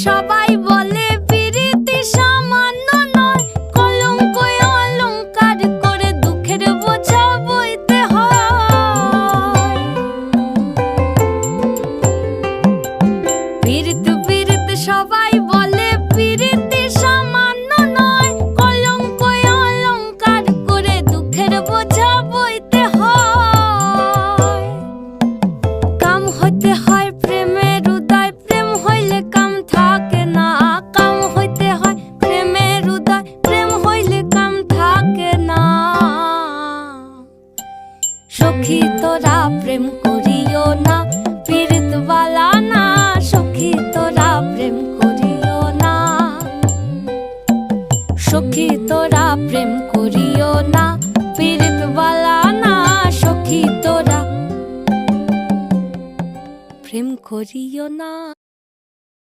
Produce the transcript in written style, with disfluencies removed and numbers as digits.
সবাই বলে পিরিতি সামান্য নয়, কলঙ্ক অলংকার করে দুঃখের বোঝা বইতে হয়। পিরিত পিরিত সবাই বলে পিরিতি সামান্য নয়, কলঙ্ক অলংকার করে দুঃখের বোঝা বইতে হয়। কাম হইতে হয় প্রেমের উদয়, প্রেম হইলে কাম থাকে না। কাম হইতে হয় প্রেমের উদয়, প্রেম হইলে কাম থাকে না। সখী তোরা প্রেম করিও না, পীড়িত বালা না। সখী তোরা প্রেম করিও না, সখী তোরা প্রেম করিও না, পীড়িত বালা না। সখী তোরা প্রেম করিও না।